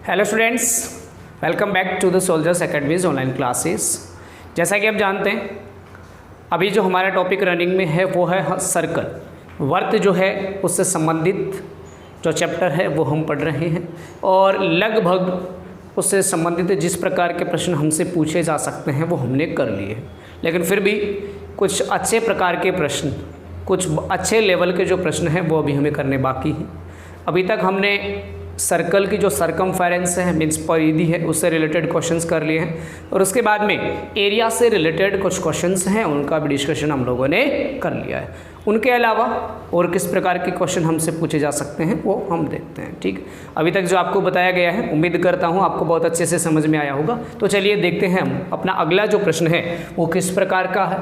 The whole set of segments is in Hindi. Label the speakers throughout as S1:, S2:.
S1: Hello students, welcome back to the soldiers academies online classes. जैसा कि आप जानते हैं, अभी जो हमारा टॉपिक रनिंग में है वो है सर्कल। वर्त जो है उससे संबंधित जो चैप्टर है वो हम पढ़ रहे हैं और लगभग उससे संबंधित जिस प्रकार के प्रश्न हमसे पूछे जा सकते हैं वो हमने कर लिए हैं। लेकिन फिर भी कुछ अच्छे प्रकार के प्रश्न, कुछ अच्छे लेवल के जो प्रश्न हैं वो अभी हमें करने बाकी हैं। अभी तक हमने सर्कल की जो सरकमफेरेंस है, मीन्स परिधि है, उससे रिलेटेड क्वेश्चंस कर लिए हैं और उसके बाद में एरिया से रिलेटेड कुछ क्वेश्चंस हैं, उनका भी डिस्कशन हम लोगों ने कर लिया है। उनके अलावा और किस प्रकार के क्वेश्चन हमसे पूछे जा सकते हैं वो हम देखते हैं। ठीक, अभी तक जो आपको बताया गया है उम्मीद करता हूँ आपको बहुत अच्छे से समझ में आया होगा। तो चलिए देखते हैं हम अपना अगला जो प्रश्न है वो किस प्रकार का है।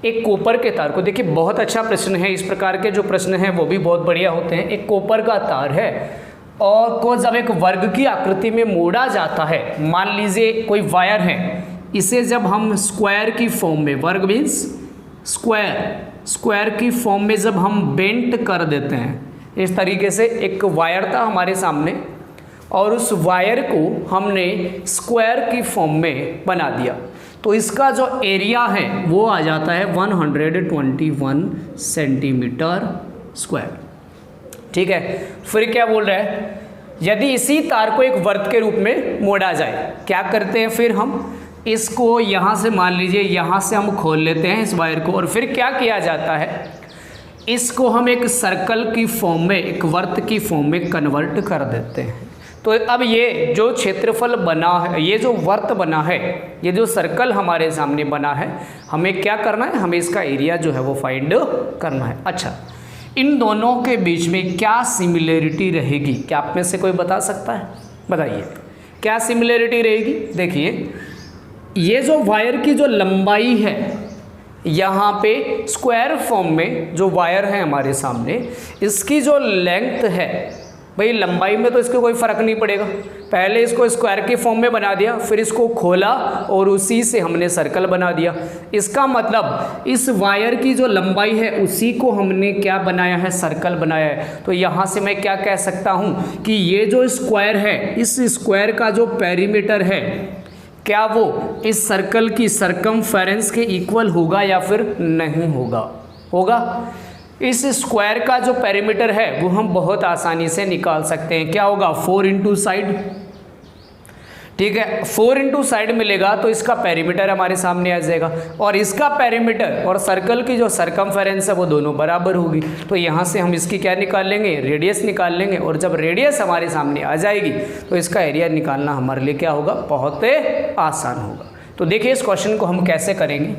S1: एक कॉपर के तार को, देखिए बहुत अच्छा प्रश्न है, इस प्रकार के जो प्रश्न हैं वो भी बहुत बढ़िया होते हैं। एक कॉपर का तार है और को जब एक वर्ग की आकृति में मोड़ा जाता है, मान लीजिए कोई वायर है, इसे जब हम स्क्वायर की फॉर्म में, वर्ग मीन्स स्क्वायर की फॉर्म में जब हम बेंट कर देते हैं, इस तरीके से एक वायर था हमारे सामने और उस वायर को हमने स्क्वायर की फॉर्म में बना दिया, तो इसका जो एरिया है वो आ जाता है 121 सेंटीमीटर स्क्वायर। ठीक है, फिर क्या बोल रहा है, यदि इसी तार को एक वर्त के रूप में मोड़ा जाए, क्या करते हैं फिर हम इसको यहाँ से, मान लीजिए यहाँ से हम खोल लेते हैं इस वायर को और फिर क्या किया जाता है, इसको हम एक सर्कल की फॉर्म में, एक वर्त की फॉर्म में कन्वर्ट कर देते हैं। तो अब ये जो क्षेत्रफल बना है, ये जो वर्त बना है, ये जो सर्कल हमारे सामने बना है, हमें क्या करना है, हमें इसका एरिया जो है वो फाइंड करना है। अच्छा, इन दोनों के बीच में क्या सिमिलरिटी रहेगी, क्या आप में से कोई बता सकता है? बताइए क्या सिमिलरिटी रहेगी। देखिए ये जो वायर की जो लंबाई है, यहाँ पे स्क्वायर फॉर्म में जो वायर है हमारे सामने, इसकी जो लेंथ है, भाई लंबाई में तो इसको कोई फ़र्क नहीं पड़ेगा, पहले इसको स्क्वायर की फॉर्म में बना दिया, फिर इसको खोला और उसी से हमने सर्कल बना दिया। इसका मतलब इस वायर की जो लंबाई है उसी को हमने क्या बनाया है, सर्कल बनाया है। तो यहाँ से मैं क्या कह सकता हूँ कि ये जो स्क्वायर है, इस स्क्वायर का जो पेरीमीटर है, क्या वो इस सर्कल की सरकमफेरेंस के इक्वल होगा या फिर नहीं होगा? होगा। इस स्क्वायर का जो पेरीमीटर है वो हम बहुत आसानी से निकाल सकते हैं। क्या होगा, 4 इंटू साइड। ठीक है, 4 इंटू साइड मिलेगा तो इसका पेरीमीटर हमारे सामने आ जाएगा और इसका पेरीमीटर और सर्कल की जो सरकमफेरेंस है वो दोनों बराबर होगी। तो यहाँ से हम इसकी क्या निकाल लेंगे, रेडियस निकाल लेंगे और जब रेडियस हमारे सामने आ जाएगी तो इसका एरिया निकालना हमारे लिए क्या होगा, बहुत आसान होगा। तो देखिए इस क्वेश्चन को हम कैसे करेंगे।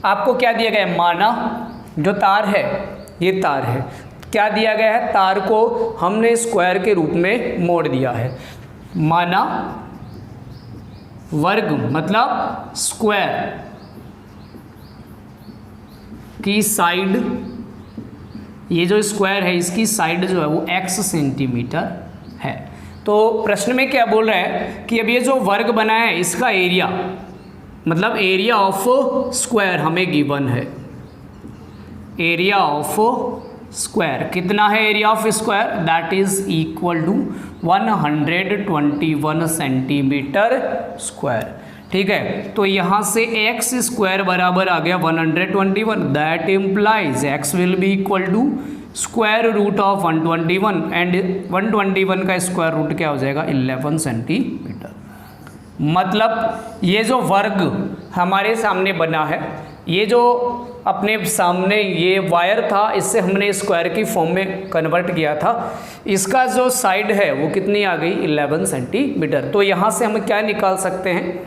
S1: आपको क्या दिया गया है, माना जो तार है, ये तार है, क्या दिया गया है, तार को हमने स्क्वायर के रूप में मोड़ दिया है। माना वर्ग मतलब स्क्वायर की साइड, ये जो स्क्वायर है इसकी साइड जो है वो x सेंटीमीटर है। तो प्रश्न में क्या बोल रहा है कि अब ये जो वर्ग बना है इसका एरिया, मतलब एरिया ऑफ स्क्वायर हमें गिवन है। एरिया ऑफ स्क्वायर कितना है, area of square that is equal to 121 centimetre square. ठीक है, तो यहाँ से एक्स स्क्वायर बराबर आ गया 121, that implies x will be equal to square root of 121 and 121 का स्क्वायर रूट क्या हो जाएगा, 11 सेंटीमीटर। मतलब ये जो वर्ग हमारे सामने बना है, ये जो अपने सामने ये वायर था, इससे हमने स्क्वायर की फॉर्म में कन्वर्ट किया था, इसका जो साइड है वो कितनी आ गई, 11 सेंटीमीटर। तो यहाँ से हम क्या निकाल सकते हैं,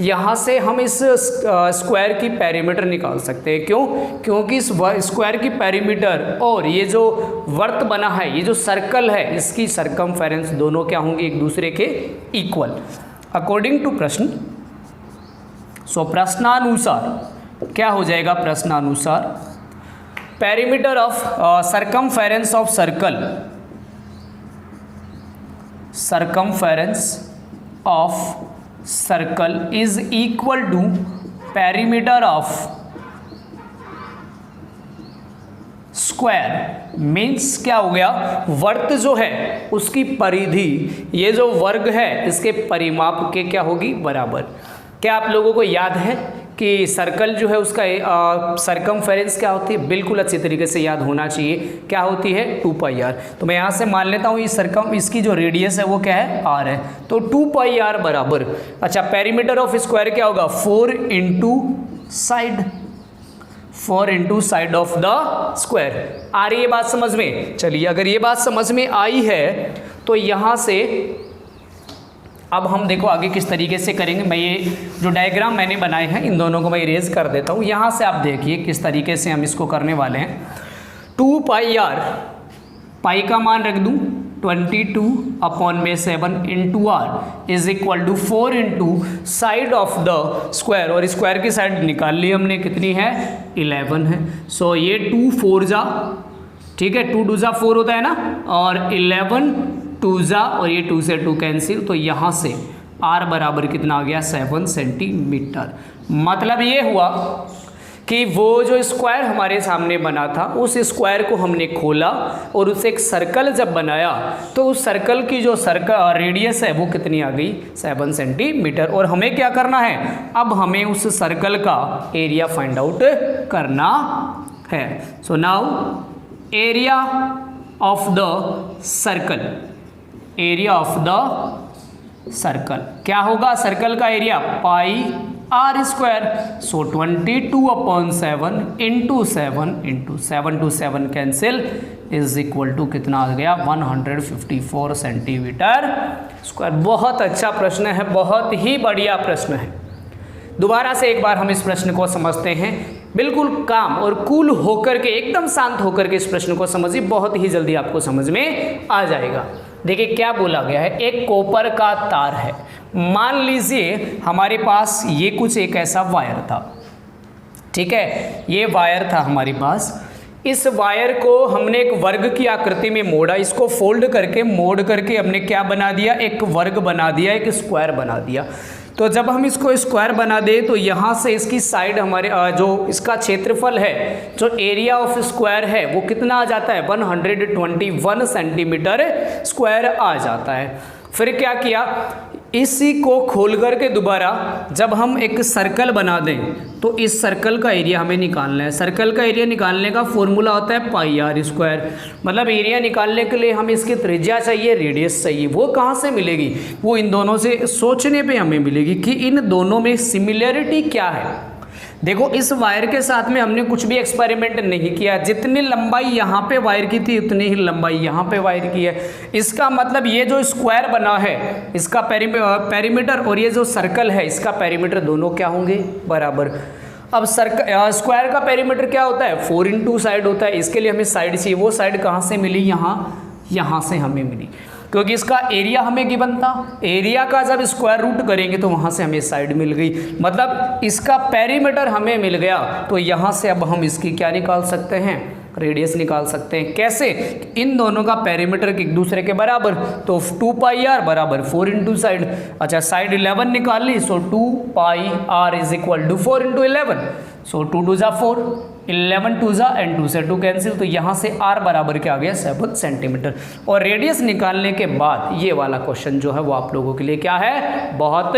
S1: यहाँ से हम इस स्क्वायर की पेरीमीटर निकाल सकते हैं। क्यों? क्योंकि इस स्क्वायर की पेरीमीटर और ये जो वर्त बना है, ये जो सर्कल है, इसकी सरकमफेरेंस दोनों क्या होंगे, एक दूसरे के इक्वल अकॉर्डिंग टू प्रश्न। सो प्रश्नानुसार क्या हो जाएगा, प्रश्नानुसार perimeter of circumference of circle, circumference of circle is equal to perimeter of square means क्या हो गया, वर्त जो है उसकी परिधि ये जो वर्ग है इसके परिमाप के क्या होगी, बराबर। क्या आप लोगों को याद है कि सर्कल जो है उसका सरकमफेरेंस क्या होती है, बिल्कुल अच्छी तरीके से याद होना चाहिए, क्या होती है 2πr। तो मैं यहाँ से मान लेता हूँ ये इसकी जो रेडियस है वो क्या है r है, तो 2πr बराबर, अच्छा पेरीमीटर ऑफ स्क्वायर क्या होगा 4 into side of the square. आ रही है बात समझ में? चलिए अगर ये बात समझ में आई है तो यहाँ से अब हम देखो आगे किस तरीके से करेंगे। मैं ये जो डायग्राम मैंने बनाए हैं इन दोनों को मैं इरेज कर देता हूँ। यहाँ से आप देखिए किस तरीके से हम इसको करने वाले हैं। 2πr, पाई का मान रख दूँ 22/7 into r is equal to 4 into side of the square, और स्क्वायर की साइड निकाल ली हमने, कितनी है 11 है। सो ये 2 4 जा, ठीक है 2 2 जा 4 होता है ना, और 11 2 जा, और ये 2 से 2 कैंसिल, तो यहाँ से r बराबर कितना आ गया 7 सेंटीमीटर। मतलब ये हुआ कि वो जो स्क्वायर हमारे सामने बना था उस स्क्वायर को हमने खोला और उसे एक सर्कल जब बनाया तो उस सर्कल की जो रेडियस है वो कितनी आ गई 7 सेंटीमीटर। और हमें क्या करना है, अब हमें उस सर्कल का एरिया फाइंड आउट करना है। So now area of the circle, area of the circle क्या होगा, सर्कल का area pi r square. So 22/7 into 7 to 7 cancel is equal to कितना आ गया 154 सेंटीमीटर स्क्वायर। बहुत अच्छा प्रश्न है, बहुत ही बढ़िया प्रश्न है। दोबारा से एक बार हम इस प्रश्न को समझते हैं, बिल्कुल काम और कूल होकर के, एकदम शांत होकर के इस प्रश्न को समझिए, बहुत ही जल्दी आपको समझ में आ जाएगा। देखिए क्या बोला गया है, एक कॉपर का तार है, मान लीजिए हमारे पास ये कुछ एक ऐसा वायर था, ठीक है ये वायर था हमारे पास। इस वायर को हमने एक वर्ग की आकृति में मोड़ा, इसको फोल्ड करके मोड़ करके हमने क्या बना दिया, एक वर्ग बना दिया, एक स्क्वायर बना दिया। तो जब हम इसको स्क्वायर बना दें तो यहाँ से इसकी साइड हमारे जो इसका क्षेत्रफल है, जो एरिया ऑफ स्क्वायर है वो कितना आ जाता है 121 सेंटीमीटर स्क्वायर आ जाता है। फिर क्या किया, इसी को खोल करके दोबारा जब हम एक सर्कल बना दें तो इस सर्कल का एरिया हमें निकालना है। सर्कल का एरिया निकालने का फॉर्मूला होता है पाई आर स्क्वायर। मतलब एरिया निकालने के लिए हमें इसकी त्रिज्या चाहिए, रेडियस चाहिए। वो कहाँ से मिलेगी, वो इन दोनों से सोचने पे हमें मिलेगी कि इन दोनों में सिमिलरिटी क्या है। देखो इस वायर के साथ में हमने कुछ भी एक्सपेरिमेंट नहीं किया, जितनी लंबाई यहाँ पे वायर की थी उतनी ही लंबाई यहाँ पे वायर की है। इसका मतलब ये जो स्क्वायर बना है इसका पेरीमीटर और ये जो सर्कल है इसका पेरीमीटर दोनों क्या होंगे, बराबर। अब स्क्वायर का पेरीमीटर क्या होता है 4 इंटू साइड होता है, इसके लिए हमें साइड चाहिए। वो साइड कहाँ से मिली, यहाँ से हमें मिली, क्योंकि इसका एरिया हमें गिवन था। एरिया का जब स्क्वायर रूट करेंगे तो वहाँ से हमें साइड मिल गई, मतलब इसका पेरीमीटर हमें मिल गया। तो यहाँ से अब हम इसकी क्या निकाल सकते हैं, रेडियस निकाल सकते हैं। कैसे, इन दोनों का पेरीमीटर एक दूसरे के बराबर, तो 2πr बराबर 4 इंटू साइड। अच्छा साइड 11 निकाल ली, so 2πr is equal to 4 into 11, so 2 2 जा 4, 11 2 जा एंड 2 से 2 कैंसिल, तो यहाँ से r बराबर क्या आ गया 7 सेंटीमीटर। और रेडियस निकालने के बाद ये वाला क्वेश्चन जो है वो आप लोगों के लिए क्या है, बहुत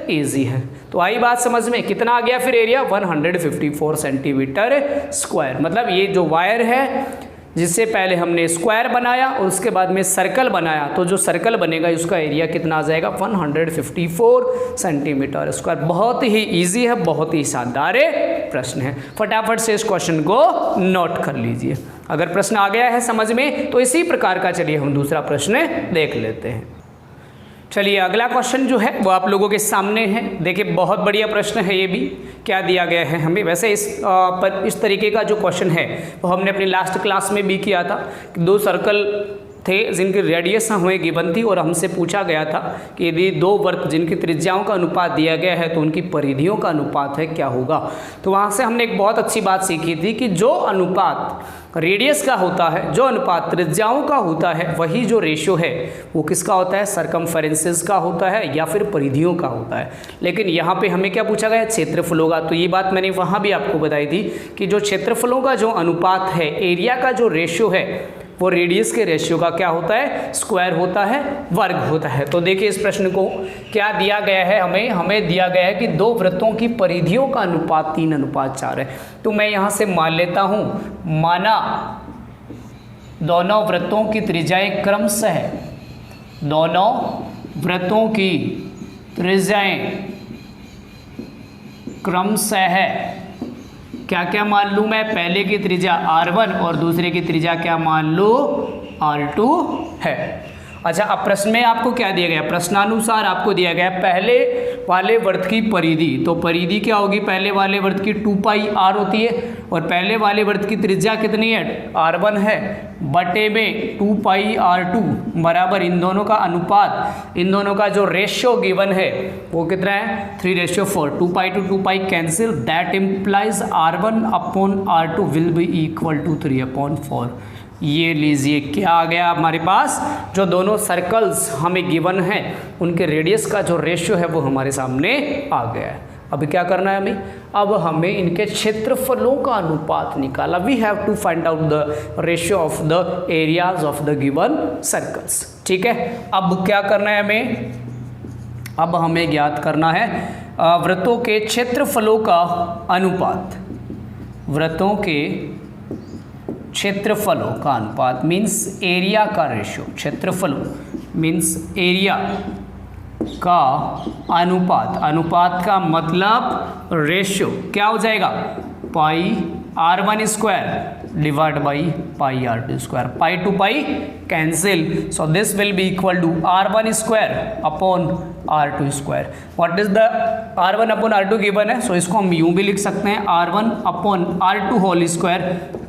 S1: ईजी है। तो आई बात समझ में, कितना आ गया फिर एरिया 154 सेंटीमीटर स्क्वायर। मतलब ये जो वायर है जिससे पहले हमने स्क्वायर बनाया और उसके बाद में सर्कल बनाया, तो जो सर्कल बनेगा उसका एरिया कितना आ जाएगा 154 सेंटीमीटर स्क्वायर। बहुत ही इजी है, बहुत ही शानदार प्रश्न है। फटाफट से इस क्वेश्चन को नोट कर लीजिए। अगर प्रश्न आ गया है समझ में तो इसी प्रकार का चलिए हम दूसरा प्रश्न देख लेते हैं। चलिए अगला क्वेश्चन जो है वो आप लोगों के सामने है। देखिए बहुत बढ़िया प्रश्न है ये भी। क्या दिया गया है हमें, वैसे इस तरीके का जो क्वेश्चन है वो हमने अपनी लास्ट क्लास में भी किया था कि दो सर्कल थे जिनकी रेडियस हमें गिवन थी और हमसे पूछा गया था कि यदि दो वृत्त जिनकी त्रिज्याओं का अनुपात दिया गया है तो उनकी परिधियों का अनुपात है क्या होगा। तो वहाँ से हमने एक बहुत अच्छी बात सीखी थी कि जो अनुपात रेडियस का होता है, जो अनुपात त्रिज्याओं का होता है, वही जो रेशियो है वो किसका होता है, सरकमफेरेंसेस का होता है या फिर परिधियों का होता है। लेकिन यहाँ पे हमें क्या पूछा गया, क्षेत्रफलों का। तो ये बात मैंने वहाँ भी आपको बताई थी कि जो क्षेत्रफलों का जो अनुपात है, एरिया का जो रेशियो है वो रेडियस के रेशियो का क्या होता है, स्क्वायर होता है, वर्ग होता है। तो देखिए इस प्रश्न को क्या दिया गया है, हमें दिया गया है कि दो वृत्तों की परिधियों का अनुपात 3:4 है। तो मैं यहाँ से मान लेता हूँ, माना दोनों वृत्तों की त्रिज्याएं क्रमशः, दोनों वृत्तों की त्रिज्याएं क्रमशः है, क्या क्या मान लूँ मैं, पहले की त्रिज्या r1 और दूसरे की त्रिज्या क्या मान लो, r2 है। अच्छा, अब प्रश्न में आपको क्या दिया गया, प्रश्नानुसार आपको दिया गया पहले वाले वृत्त की परिधि। तो परिधि क्या होगी, पहले वाले वृत्त की 2πr होती है और पहले वाले वृत्त की त्रिज्या कितनी है, r1 है, बटे में 2πr2 बराबर इन दोनों का अनुपात, इन दोनों का जो रेशियो गिवन है वो कितना है, 3:4। 2π to 2π cancel, that implies r1/r2 will be equal to 3/4। ये लीजिए क्या आ गया हमारे पास, जो दोनों सर्कल्स हमें गिवन हैं उनके रेडियस का जो रेशियो है वो हमारे सामने आ गया है। अभी क्या करना है हमें, अब हमें इनके क्षेत्रफलों का अनुपात निकाला। We have to find out the ratio of the areas of the given circles. ठीक है, अब क्या करना है हमें, अब हमें ज्ञात करना है वृत्तों के क्षेत्रफलों का अनुपात। वृत्तों के क्षेत्रफलों का अनुपात मीन्स एरिया का रेशियो, क्षेत्रफलों मीन्स एरिया का अनुपात, अनुपात का मतलब रेशियो क्या हो जाएगा, πr1² divide by πr2², pi to pi cancel, so this will be equal to r1² upon r2²। What is the r1 upon r2 given है, सो इसको हम यूं भी लिख सकते हैं, r1 upon r2 whole square,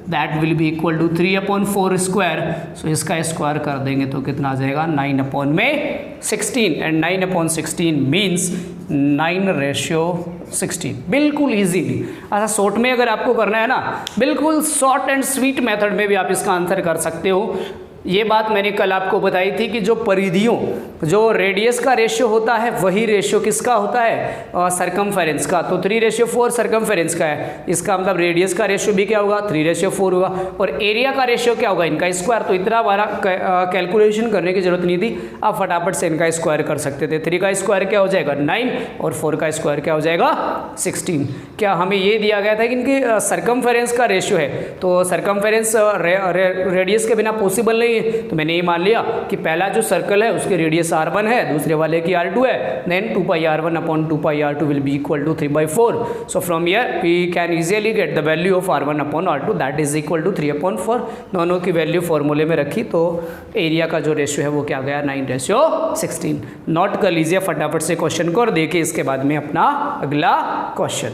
S1: that will be equal to 3/4²। So इसका स्क्वायर कर देंगे तो कितना आ जाएगा, 9/16 एंड 9/16 मीन्स 9:16। बिल्कुल इजीली, अच्छा शॉर्ट में अगर आपको करना है ना, बिल्कुल शॉर्ट एंड स्वीट मेथड में भी आप इसका आंसर कर सकते हो। ये बात मैंने कल आपको बताई थी कि जो परिधियों, जो रेडियस का रेशियो होता है वही रेशियो किसका होता है, सरकमफेरेंस का। तो 3:4 सरकमफेरेंस का है, इसका मतलब रेडियस का रेशियो भी क्या होगा, 3:4 होगा, और एरिया का रेशियो क्या होगा, इनका स्क्वायर। तो इतना बड़ा कैलकुलेशन करने की जरूरत नहीं थी, आप फटाफट से इनका स्क्वायर कर सकते थे। 3 का स्क्वायर क्या हो जाएगा 9 और 4 का स्क्वायर क्या हो जाएगा 16। क्या हमें ये दिया गया था कि इनकी सरकमफेरेंस का रेशियो है, तो सरकमफेरेंस रेडियस के बिना पॉसिबल नहीं, तो मैंने ये मान लिया कि पहला जो सर्कल है उसकी रेडियस r1 है, दूसरे वाले की r2 है, then 2πr1 upon 2πr2 will be equal to 3/4। So from here we can easily get the value of r1 upon r2 that is equal to 3/4। दोनों की वैल्यू फॉर्मूले में रखी तो एरिया का जो रेशियो है वो क्या गया 9:16। नोट कर लीजिए फटाफट से क्वेश्चन को और देखिए इसके बाद में अपना अगला क्वेश्चन।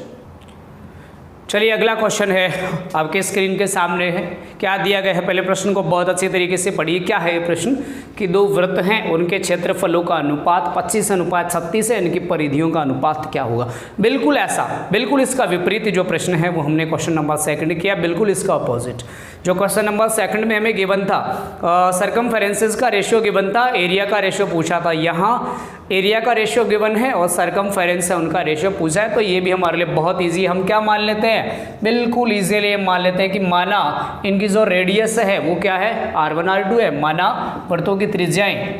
S1: चलिए अगला क्वेश्चन है आपके स्क्रीन के सामने है, क्या दिया गया है, पहले प्रश्न को बहुत अच्छी तरीके से पढ़िए। क्या है ये प्रश्न कि दो वृत्त हैं, उनके क्षेत्रफलों का अनुपात 25:36 है, इनकी परिधियों का अनुपात क्या होगा। बिल्कुल ऐसा, बिल्कुल इसका विपरीत जो प्रश्न है वो हमने क्वेश्चन नंबर 2 किया, बिल्कुल इसका अपोजिट। जो क्वेश्चन नंबर 2 में हमें गिवन था सरकमफेरेंसेस का रेशियो गिवन था, एरिया का रेशियो पूछा था, यहाँ एरिया का रेशियो गिवन है और सरकमफेरेंस है उनका रेशियो पूछा है। तो ये भी हमारे लिए बहुत इजी, हम क्या मान लेते हैं, बिल्कुल इजीली मान लेते हैं कि माना इनकी जो रेडियस है वो क्या है r1 r2 है, माना वृत्तों की त्रिज्याएं,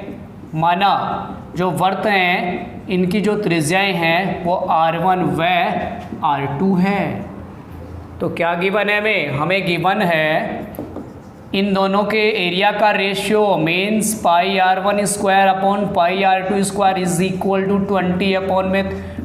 S1: माना जो वृत्त हैं इनकी जो त्रिज्याएं हैं वो r1 व r2 है। तो क्या गिवन है हमें गिवन है इन दोनों के एरिया का ratio means πr1² upon πr2² is equal to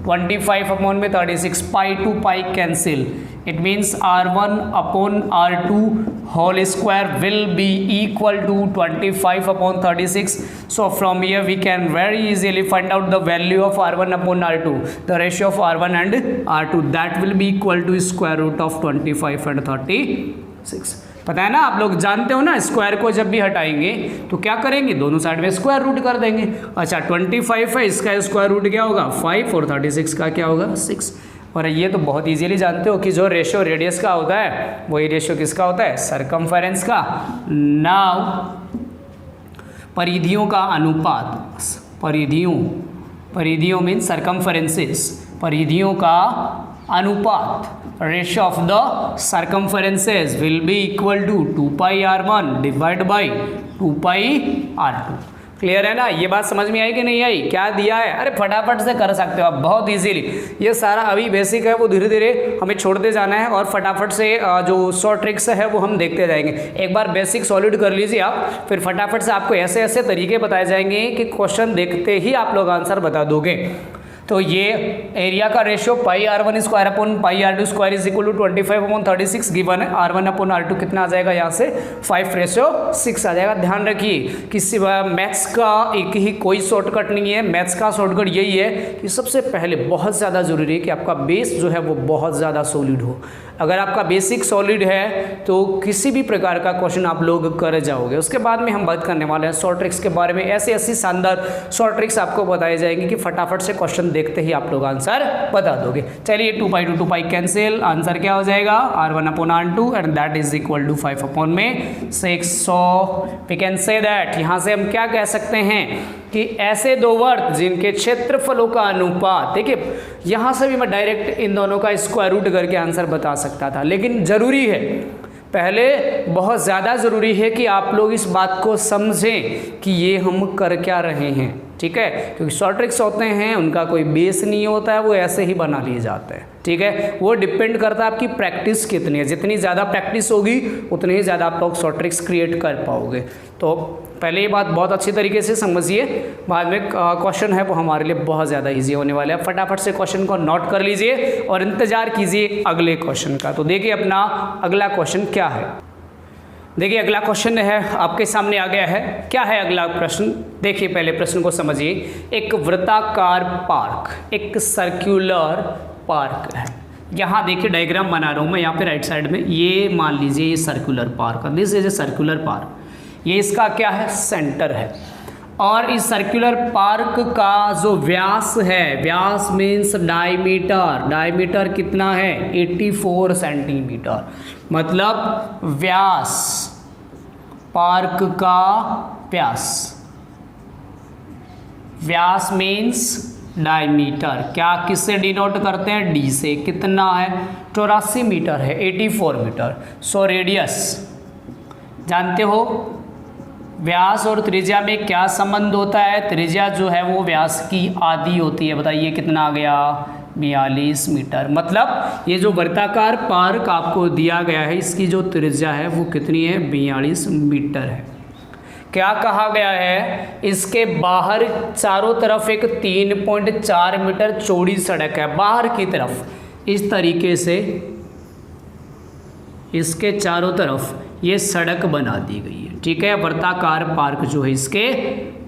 S1: 25/36, pi to pi cancel, it means r1 upon r2 whole square will be equal to 25/36। So from here we can very easily find out the value of r1 upon r2, the ratio of r1 and r2, that will be equal to square root of 25 and 36। पता है ना, आप लोग जानते हो ना, स्क्वायर को जब भी हटाएंगे तो क्या करेंगे, दोनों साइड में स्क्वायर रूट कर देंगे। अच्छा 25 है, इसका स्क्वायर रूट क्या होगा 5 और 36 का क्या होगा 6। और ये तो बहुत इजीली जानते हो कि जो रेशियो रेडियस का होता है वही रेशियो किसका होता है, सरकमफेरेंस का। नाउ परिधियों का अनुपात, परिधियों मीन सरकमफेरेंसेस, परिधियों का अनुपात, ratio of the circumferences will be equal to 2 pi r1 divide by 2 pi r2। Clear है ना, ये बात समझ में आई कि नहीं आई, क्या दिया है, अरे फटाफट से कर सकते हो आप बहुत इजीली। ये सारा अभी बेसिक है, वो धीरे धीरे हमें छोड़ते जाना है और फटाफट से जो शॉर्ट ट्रिक्स है वो हम देखते जाएंगे। एक बार बेसिक सॉलिड कर लीजिए आप, फिर फटाफट से आपको ऐसे ऐसे तरीके बताए जाएंगे कि क्वेश्चन देखते ही आप लोग आंसर बता दोगे। तो ये एरिया का ratio pi r1 square upon pi r2 square is equal to 25/36 given है। r1 अपॉन r2 कितना आ जाएगा, यहाँ से 5:6 आ जाएगा। ध्यान रखिए कि मैथ्स का एक ही कोई शॉर्टकट नहीं है, मैथ्स का शॉर्टकट यही है कि सबसे पहले बहुत ज़्यादा ज़रूरी है कि आपका बेस जो है वो बहुत ज़्यादा सॉलिड हो। अगर आपका बेसिक सॉलिड है तो किसी भी प्रकार का क्वेश्चन आप लोग कर जाओगे। उसके बाद में हम बात करने वाले हैं शॉर्ट ट्रिक्स के बारे में। ऐसी ऐसी शानदार शॉर्ट ट्रिक्स आपको बताई जाएंगी कि फटाफट से क्वेश्चन देखते ही आप लोग आंसर बता दोगे। चलिए 2 पाई 2 पाई कैंसिल, आंसर क्या हो जाएगा r1 upon r2 and that is equal to 5 upon में 6। So we can say that, यहाँ से हम क्या कह सकते हैं कि ऐसे दो वर्त जिनके क्षेत्रफलों का अनुपात, देखिए यहाँ से भी मैं डायरेक्ट इन दोनों का स्क्वायर रूट करके आंसर बता सकता था, लेकिन ज़रूरी है, पहले बहुत ज़्यादा ज़रूरी है कि आप लोग इस बात को समझें कि ये हम कर क्या रहे हैं, ठीक है। क्योंकि शॉर्ट ट्रिक्स होते हैं उनका कोई बेस नहीं होता है, वो ऐसे ही बना लिए जाते हैं, ठीक है। वो डिपेंड करता है आपकी प्रैक्टिस कितनी है, जितनी ज़्यादा प्रैक्टिस होगी उतनी ही ज़्यादा आप लोग शॉर्ट ट्रिक्स क्रिएट कर पाओगे। तो पहले ये बात बहुत अच्छी तरीके से समझिए, बाद में क्वेश्चन है वो हमारे लिए बहुत ज़्यादा इजी होने वाला है। फटाफट से क्वेश्चन को नोट कर लीजिए और इंतज़ार कीजिए अगले क्वेश्चन का। तो देखिए अपना अगला क्वेश्चन क्या है। देखिए अगला क्वेश्चन है आपके सामने आ गया है। क्या है अगला प्रश्न, देखिए पहले प्रश्न को समझिए। एक वृत्ताकार पार्क, एक सर्कुलर पार्क है। यहाँ देखिए डायग्राम बना रहा हूँ मैं यहाँ पे राइट साइड में, ये मान लीजिए ये circular park, this is a circular park, ये इसका क्या है सेंटर है। और इस सर्कुलर पार्क का जो व्यास है, व्यास मीन्स डायमीटर, डायमीटर कितना है 84 सेंटीमीटर, मतलब व्यास, पार्क का व्यास, व्यास मीन्स डायमीटर, क्या किससे डिनोट करते हैं डी से, कितना है 84 मीटर है, 84 मीटर। सो रेडियस जानते हो व्यास और त्रिज्या में क्या संबंध होता है, त्रिज्या जो है वो व्यास की आधी होती है। बताइए कितना आ गया 42 मीटर। मतलब ये जो वृत्ताकार पार्क आपको दिया गया है इसकी जो त्रिज्या है वो कितनी है 42 मीटर है। क्या कहा गया है, इसके बाहर चारों तरफ एक 3.4 मीटर चौड़ी सड़क है, बाहर की तरफ इस तरीके से इसके चारों तरफ ये सड़क बना दी गई है, ठीक है। वृत्ताकार पार्क जो है इसके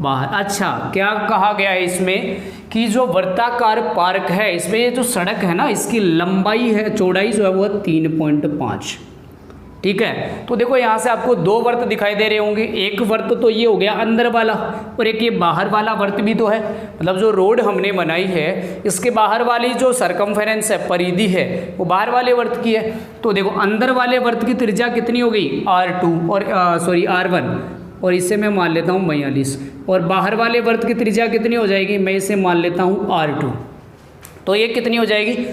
S1: बाहर। अच्छा क्या कहा गया है इसमें कि जो वृत्ताकार पार्क है इसमें ये जो सड़क है ना इसकी लंबाई है, चौड़ाई जो है वो 3.5, ठीक है। तो देखो यहाँ से आपको दो वर्त दिखाई दे रहे होंगे, एक वर्त तो ये हो गया अंदर वाला और एक ये बाहर वाला वर्त भी तो है। मतलब जो रोड हमने बनाई है इसके बाहर वाली जो सरकमफेरेंस है, परिधि है, वो बाहर वाले वर्त की है। तो देखो अंदर वाले वर्त की त्रिज्या कितनी हो गई R2 और R1, और इसे मैं मान लेता हूँ 42, और बाहर वाले वर्त की त्रिज्या कितनी हो जाएगी, मैं इसे मान लेता हूँ R2। तो ये कितनी हो जाएगी,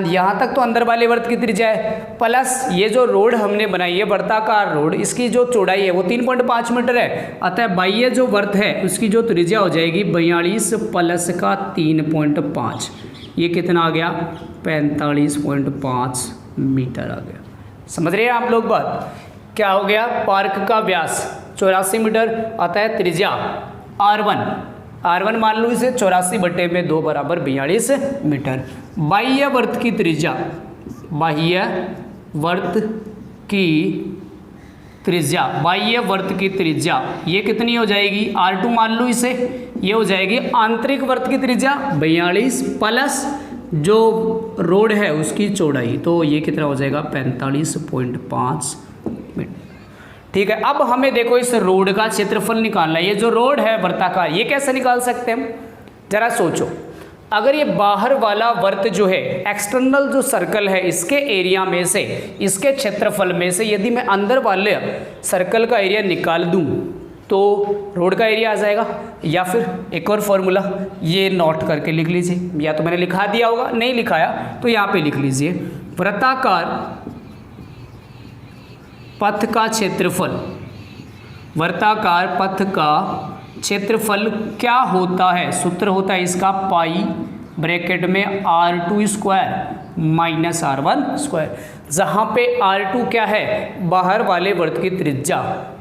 S1: यहाँ तक तो अंदर वाले वर्त की त्रिज्या है, प्लस ये जो रोड हमने बनाई है वर्ताकार रोड, इसकी जो चौड़ाई है वो 3.5 मीटर है। अतः बाह्य जो वर्त है उसकी जो त्रिज्या हो जाएगी 42 प्लस का 3.5, ये कितना आ गया 45.5 मीटर आ गया। समझ रहे हैं आप लोग बात, क्या हो गया, पार्क का व्यास 84 मीटर, अतः त्रिज्या R1 मान लो इसे 84/2 बराबर 42 मीटर। बाह्य वर्त की त्रिज्या, बाह्य वर्त की त्रिज्या, बाह्य वर्त की त्रिज्या ये कितनी हो जाएगी, R2 मान लो इसे, ये हो जाएगी आंतरिक वर्त की त्रिज्या 42 प्लस जो रोड है उसकी चौड़ाई, तो ये कितना हो जाएगा 45.5 मीटर। ठीक है। अब हमें देखो इस रोड का क्षेत्रफल निकालना है। ये जो रोड है वृत्ताकार, ये कैसे निकाल सकते हैं हम, जरा सोचो। अगर ये बाहर वाला वर्त जो है, एक्सटर्नल जो सर्कल है, इसके एरिया में से, इसके क्षेत्रफल में से यदि मैं अंदर वाले सर्कल का एरिया निकाल दूं तो रोड का एरिया आ जाएगा। या फिर एक और फॉर्मूला, ये नोट करके लिख लीजिए, या तो मैंने लिखा दिया होगा, नहीं लिखाया तो यहाँ पे लिख लीजिए। वृत्ताकार पथ का क्षेत्रफल, वृत्ताकार पथ का क्षेत्रफल क्या होता है, सूत्र होता है इसका पाई ब्रैकेट में r2 square minus r1 square, जहाँ पे r2 क्या है, बाहर वाले वर्त की त्रिज्या,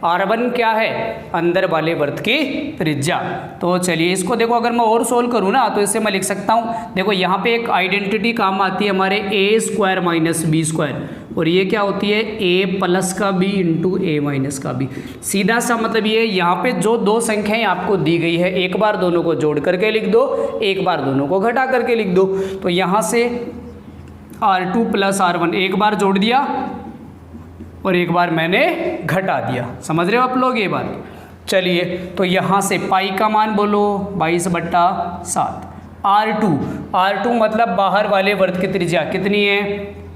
S1: r1 क्या है, अंदर वाले वर्त की त्रिज्या। तो चलिए इसको देखो, अगर मैं और सोल्व करूँ ना तो इससे मैं लिख सकता हूँ, देखो यहाँ पे एक आइडेंटिटी काम आती है हमारे a square minus B square, और ये क्या होती है a प्लस का b इंटू a माइनस का b। सीधा सा मतलब ये, यहाँ पे जो दो संख्याएं आपको दी गई है, एक बार दोनों को जोड़ करके लिख दो, एक बार दोनों को घटा करके लिख दो। तो यहाँ से r2 प्लस r1 एक बार जोड़ दिया और एक बार मैंने घटा दिया, समझ रहे हो आप लोग ये बात। चलिए तो यहाँ से पाई का मान बोलो 22/7, r2 मतलब बाहर वाले वर्त की त्रिज्या कितनी है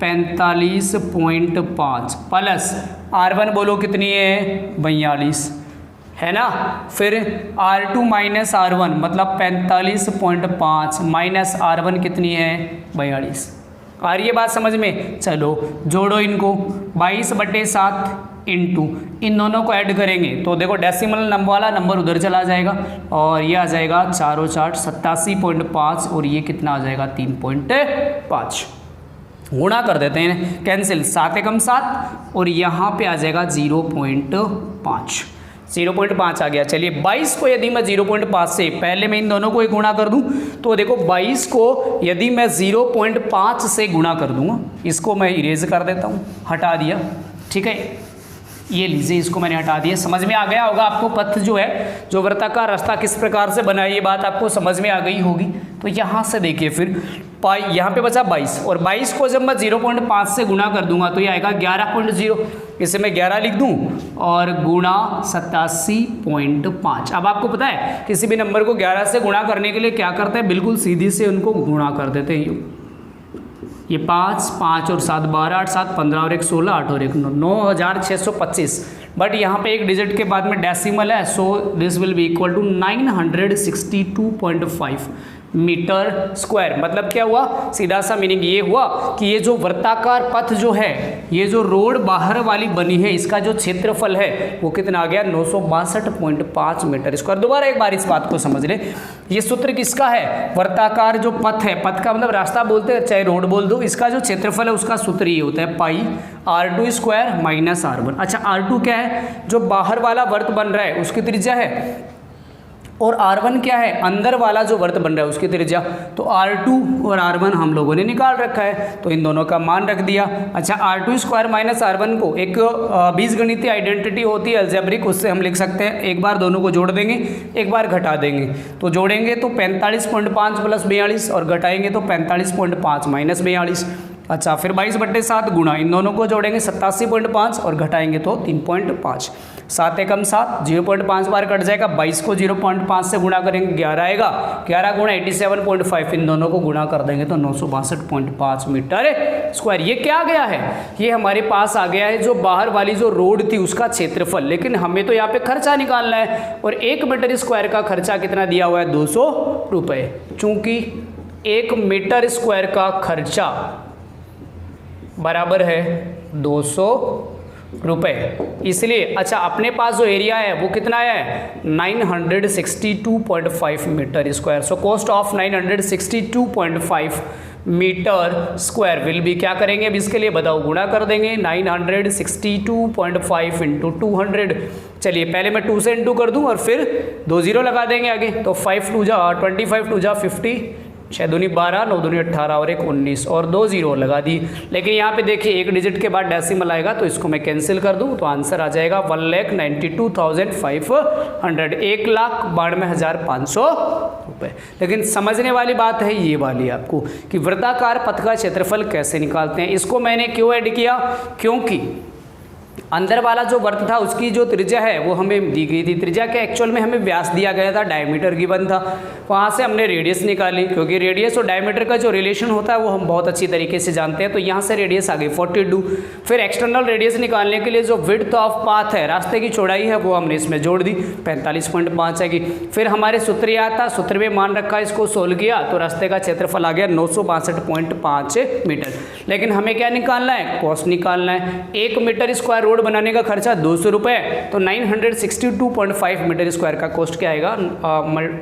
S1: 45.5, प्लस r1 बोलो कितनी है 42, है ना। फिर r2 माइनस r1 मतलब 45.5 माइनस r1 कितनी है 42। आ रही है बात समझ में। चलो जोड़ो इनको, 22/7 इंटू इन दोनों को ऐड करेंगे तो देखो डेसिमल नंबर वाला नंबर उधर चला जाएगा, और ये आ जाएगा 4 4 87.5, और ये कितना आ जाएगा 3.5। गुणा कर देते हैं, कैंसिल, 7 एकम 7, और यहाँ पे आ जाएगा 0.5, 0.5 आ गया। चलिए 22 को यदि मैं 0.5 से, पहले मैं इन दोनों को एक गुणा कर दूं तो देखो 22 को यदि मैं 0.5 से गुणा कर दूंगा, इसको मैं इरेज कर देता हूं, हटा दिया, ठीक है। ये लीजिए, इसको मैंने हटा दिया। समझ में आ गया होगा आपको पथ जो है, जो वृत्ताकार रास्ता किस प्रकार से बना है, ये बात आपको समझ में आ गई होगी। तो यहाँ से देखिए फिर पाई, यहाँ पे बचा 22, और 22 को जब मैं 0.5 से गुणा कर दूंगा तो ये आएगा 11.0, इसे मैं 11 लिख दूं और गुणा 87.5। अब आपको पता है किसी भी नंबर को 11 से गुणा करने के लिए क्या करते हैं, बिल्कुल सीधी से उनको गुणा कर देते हैं। ये 5 5 और 7 12 8 7 15 और 1 16 8 और 1 9, 9625। बट यहाँ पे एक डिजिट के बाद में डेसिमल है, so this will be equal to 962.5 metre square. मतलब क्या हुआ, सीधा सा मीनिंग ये हुआ कि ये जो वृत्ताकार पथ जो है, ये जो रोड बाहर वाली बनी है, इसका जो क्षेत्रफल है वो कितना आ गया 962.5 मीटर स्क्वायर। दोबारा एक बार इस बात को समझ ले, ये सूत्र किसका है, वृत्ताकार जो पथ है, पथ का मतलब रास्ता बोलते हैं चाहे रोड बोल दो, इसका जो क्षेत्रफल है उसका सूत्र ये होता है पाई r2 स्क्वायर माइनस r1। अच्छा r2 क्या है, जो बाहर वाला वर्त बन रहा है उसकी त्रिज्या है, और r1 क्या है, अंदर वाला जो वर्त बन रहा है उसकी त्रिज्या। तो r2 और r1 हम लोगों ने निकाल रखा है, तो इन दोनों का मान रख दिया। अच्छा r2 स्क्वायर माइनस r1 को एक बीजगणितीय आइडेंटिटी होती है अलजेब्रिक, उससे हम लिख सकते हैं, एक बार दोनों को जोड़ देंगे, एक बार घटा देंगे। तो जोड़ेंगे तो 45.5 प्लस 42, और घटाएंगे तो 45.5 माइनस 42। अच्छा फिर 22/7 गुणा, इन दोनों को जोड़ेंगे 87.5 और घटाएंगे तो 3.5। 7 एकम 7, 0.5 बार कट जाएगा, 22 को 0.5 से गुणा करेंगे 11 आएगा, 11 गुणा 87.5, इन दोनों को गुणा कर देंगे तो 962.5 मीटर स्क्वायर। ये क्या आ गया है, ये हमारे पास आ गया है जो बाहर वाली जो रोड थी उसका क्षेत्रफल। लेकिन हमें तो यहाँ पे खर्चा निकालना है, और 1 मीटर स्क्वायर का खर्चा कितना दिया हुआ है 200 रुपये। चूंकि 1 मीटर स्क्वायर का खर्चा बराबर है 200 रुपये, इसलिए अच्छा अपने पास जो एरिया है वो कितना है 962.5 metre square. So cost of 962.5 metre square will be, क्या करेंगे अब इसके लिए बताओ, गुणा कर देंगे 962.5 इंटू 200। चलिए पहले मैं 2 से इंटू कर दूं और फिर 2 जीरो लगा देंगे आगे, तो 5 2 जा 25 2 जा 50, 6 दूनी 12, 9 दूनी 18 और 1 19, और 2 जीरो लगा दी। लेकिन यहाँ पे देखिए एक डिजिट के बाद डेसिमल आएगा, तो इसको मैं कैंसिल कर दूँ तो आंसर आ जाएगा 1,92,500, 1,92,500 रुपये। लेकिन समझने वाली बात है ये वाली आपको कि वृत्ताकार पथ का क्षेत्रफल कैसे निकालते हैं। इसको मैंने क्यों ऐड किया, क्योंकि अंदर वाला जो वर्त था उसकी जो त्रिज्या है वो हमें दी गई थी, त्रिज्या के एक्चुअल में हमें व्यास दिया गया था, डायमीटर गिवन था, वहाँ से हमने रेडियस निकाली, क्योंकि रेडियस और डायमीटर का जो रिलेशन होता है वो हम बहुत अच्छी तरीके से जानते हैं। तो यहाँ से रेडियस आ गई 42। फिर एक्सटर्नल रेडियस निकालने के लिए जो विड्थ ऑफ पाथ है, रास्ते की चौड़ाई है, वो हमने इसमें जोड़ दी, 45.5 आएगी। फिर हमारे सूत्र याद था, सूत्र में मान रखा, इसको सोल्व किया तो रास्ते का क्षेत्रफल आ गया 962.5 मीटर। लेकिन हमें क्या निकालना है, कॉस्ट निकालना है। 1 मीटर स्क्वायर रोड बनाने का खर्चा 200 रुपये, तो 962.5 मीटर स्क्वायर का कॉस्ट क्या आएगा,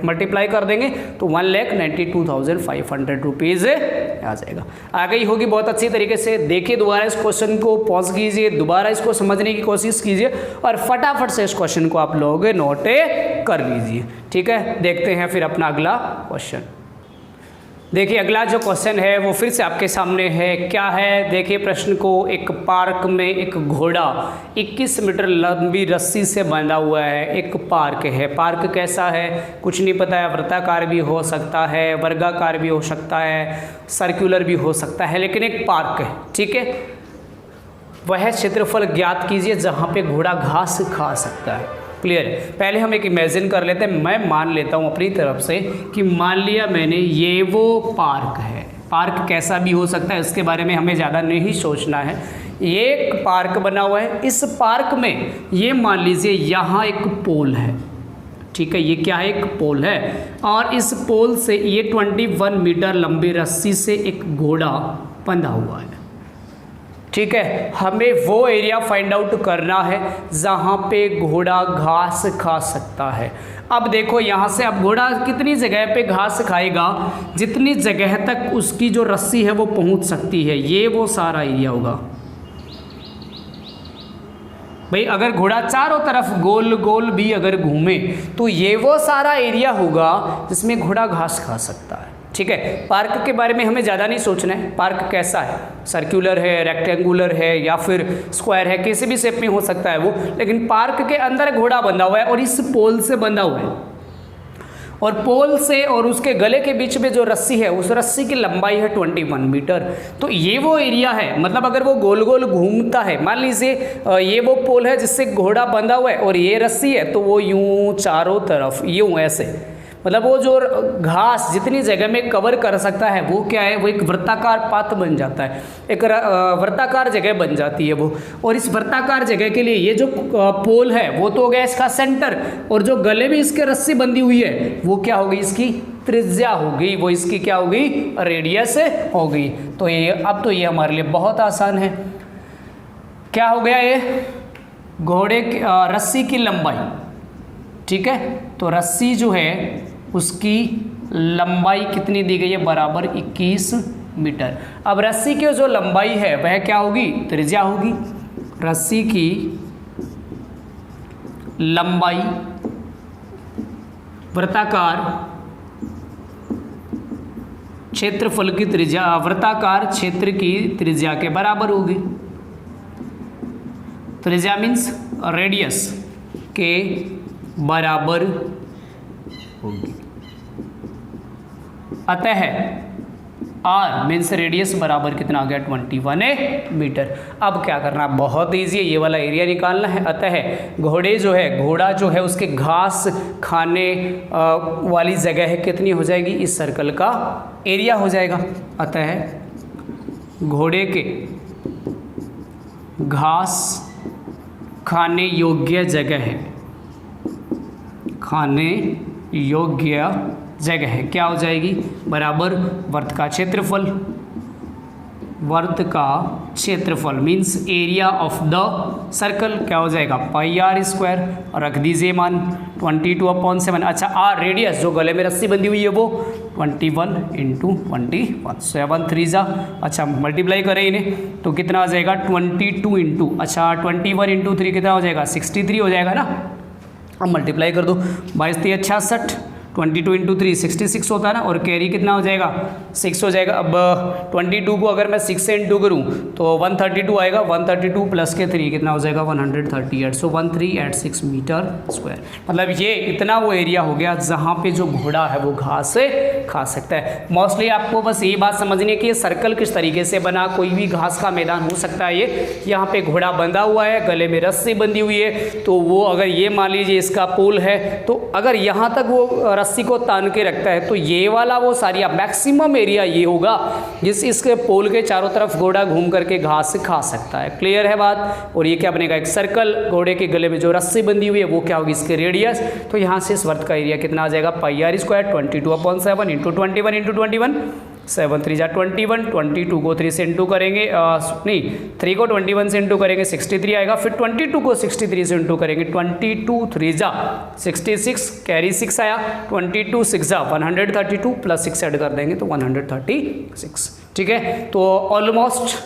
S1: मल्टीप्लाई कर देंगे तो 1,92,500 रुपीज़ आ जाएगा। आ गई होगी बहुत अच्छी तरीके से। देखिए दोबारा इस क्वेश्चन को पॉज कीजिए, दोबारा इसको समझने की कोशिश कीजिए और फटाफट से इस क्वेश्चन को आप लोग नोट कर लीजिए। ठीक है, देखते हैं फिर अपना अगला क्वेश्चन। देखिए अगला जो क्वेश्चन है वो फिर से आपके सामने है। क्या है, देखिए प्रश्न को, एक पार्क में एक घोड़ा 21 मीटर लंबी रस्सी से बंधा हुआ है। एक पार्क है, पार्क कैसा है कुछ नहीं पता है, वृत्ताकार भी हो सकता है, वर्गाकार भी हो सकता है, सर्कुलर भी हो सकता है, लेकिन एक पार्क है। ठीक है, वह क्षेत्रफल ज्ञात कीजिए जहाँ पे घोड़ा घास खा सकता है। क्लियर है। पहले हम एक इमेजिन कर लेते हैं, मैं मान लेता हूँ अपनी तरफ से कि मान लिया मैंने ये वो पार्क है। पार्क कैसा भी हो सकता है, इसके बारे में हमें ज़्यादा नहीं सोचना है। ये एक पार्क बना हुआ है, इस पार्क में ये मान लीजिए यहाँ एक पोल है। ठीक है, ये क्या है, एक पोल है, और इस पोल से ये 21 मीटर लंबी रस्सी से एक घोड़ा बंधा हुआ है। ठीक है, हमें वो एरिया फाइंड आउट करना है जहाँ पे घोड़ा घास खा सकता है। अब देखो यहाँ से, अब घोड़ा कितनी जगह पे घास खाएगा, जितनी जगह तक उसकी जो रस्सी है वो पहुँच सकती है, ये वो सारा एरिया होगा। भाई अगर घोड़ा चारों तरफ गोल गोल भी अगर घूमे तो ये वो सारा एरिया होगा जिसमें घोड़ा घास खा सकता है। ठीक है, पार्क के बारे में हमें ज़्यादा नहीं सोचना है। पार्क कैसा है, सर्कुलर है, रेक्टेंगुलर है या फिर स्क्वायर है, किसी भी शेप में हो सकता है वो, लेकिन पार्क के अंदर घोड़ा बंधा हुआ है और इस पोल से बंधा हुआ है, और पोल से और उसके गले के बीच में जो रस्सी है उस रस्सी की लंबाई है 21 मीटर। तो ये वो एरिया है, मतलब अगर वो गोल गोल घूमता है, मान लीजिए ये वो पोल है जिससे घोड़ा बंधा हुआ है और ये रस्सी है, तो वो यूं चारों तरफ यूं ऐसे, मतलब वो जो घास जितनी जगह में कवर कर सकता है वो क्या है, वो एक वृत्ताकार पाथ बन जाता है, एक वृत्ताकार जगह बन जाती है वो। और इस वृत्ताकार जगह के लिए ये जो पोल है वो तो हो गया इसका सेंटर, और जो गले में इसके रस्सी बंधी हुई है वो क्या होगी, इसकी त्रिज्या होगी, वो इसकी क्या होगी, रेडियस होगी। तो ये अब तो ये हमारे लिए बहुत आसान है। क्या हो गया, ये घोड़े की रस्सी की लंबाई। ठीक है, तो रस्सी जो है उसकी लंबाई कितनी दी गई है, बराबर 21 मीटर। अब रस्सी की जो लंबाई है वह क्या होगी, त्रिज्या होगी। रस्सी की लंबाई वृत्ताकार क्षेत्रफल की त्रिज्या, वृत्ताकार क्षेत्र की त्रिज्या के बराबर होगी। त्रिज्या मीन्स रेडियस के बराबर होगी। अतः आर मीन्स रेडियस बराबर कितना आ गया, 21 मीटर। अब क्या करना, बहुत ईजी है, ये वाला एरिया निकालना है। अतः घोड़े जो है, घोड़ा जो है उसके घास खाने वाली जगह है कितनी हो जाएगी, इस सर्कल का एरिया हो जाएगा। अतः घोड़े के घास खाने योग्य जगह है, खाने योग्य जगह है क्या हो जाएगी, बराबर वर्त का क्षेत्रफल। वर्त का क्षेत्रफल means area of the circle क्या हो जाएगा, पाई आर स्क्वायर, और रख दीजिए मान 22/7। अच्छा, आर रेडियस जो गले में रस्सी बंधी हुई है वो 21 × 21, 7 3 जा, अच्छा मल्टीप्लाई करें इन्हें तो कितना आ जाएगा, 22 इंटू, अच्छा 21 × 3 कितना हो जाएगा, 63 हो जाएगा ना। अब मल्टीप्लाई कर दो, 22 × 3 = 66, 22 इंटू 3 66 होता है ना, और कैरी कितना हो जाएगा 6 हो जाएगा। अब 22 को अगर मैं 6 से इंटू करूँ तो 132 आएगा, 132 प्लस के 3 कितना हो जाएगा 138, सो 1386 मीटर स्क्वायर। मतलब ये इतना वो एरिया हो गया जहाँ पे जो घोड़ा है वो घास से खा सकता है। मोस्टली आपको बस ये बात समझनी है कि ये सर्कल किस तरीके से बना, कोई भी घास का मैदान हो सकता है। ये यहाँ पे घोड़ा बंधा हुआ है, गले में रस्सी बंधी हुई है, तो वो अगर ये मान लीजिए इसका पोल है, तो अगर यहाँ तक वो रस्सी को तान के रखता है तो ये वाला वो सारी मैक्सिमम एरिया ये होगा जिस इसके पोल के चारों तरफ घोड़ा घूम करके घास से खा सकता है। क्लियर है बात। और ये क्या बनेगा, एक सर्कल, घोड़े के गले में जो रस्सी बंधी हुई है वो क्या होगी इसके रेडियस। तो यहाँ से इस वर्त का एरिया कितना आ जाएगा पाई आर स्क्वायर 22/7 इंटू 21 इंटू 21, 7 3 जा 21, 22 को 3 से इंटू करेंगे, नहीं 3 को 21 से इंटू करेंगे 63 आएगा, फिर 22 को 63 से इंटू करेंगे 22 3 जा 66, कैरी 6 आया, 22 6 जा 132 प्लस 6 ऐड कर देंगे तो 136। ठीक है, तो ऑलमोस्ट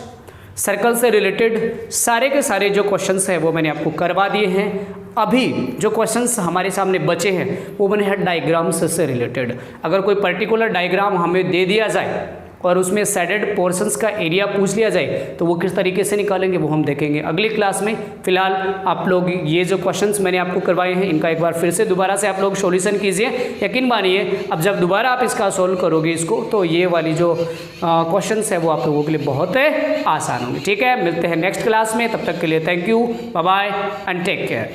S1: सर्कल से रिलेटेड सारे के सारे जो क्वेश्चंस हैं वो मैंने आपको करवा दिए हैं। अभी जो क्वेश्चंस हमारे सामने बचे हैं वो बने हैं डायग्राम्स से रिलेटेड। अगर कोई पर्टिकुलर डायग्राम हमें दे दिया जाए और उसमें शेडेड पोर्शंस का एरिया पूछ लिया जाए तो वो किस तरीके से निकालेंगे वो हम देखेंगे अगली क्लास में। फिलहाल आप लोग ये जो क्वेश्चंस मैंने आपको करवाए हैं इनका एक बार फिर से दोबारा से आप लोग सॉल्यूशन कीजिए। यकीन मानिए अब जब दोबारा आप इसका सॉल्व करोगे इसको तो ये वाली जो क्वेश्चंस है वो आप लोगों के लिए बहुत आसान होंगे। ठीक है, मिलते हैं नेक्स्ट क्लास में, तब तक के लिए thank you, bye bye and take care.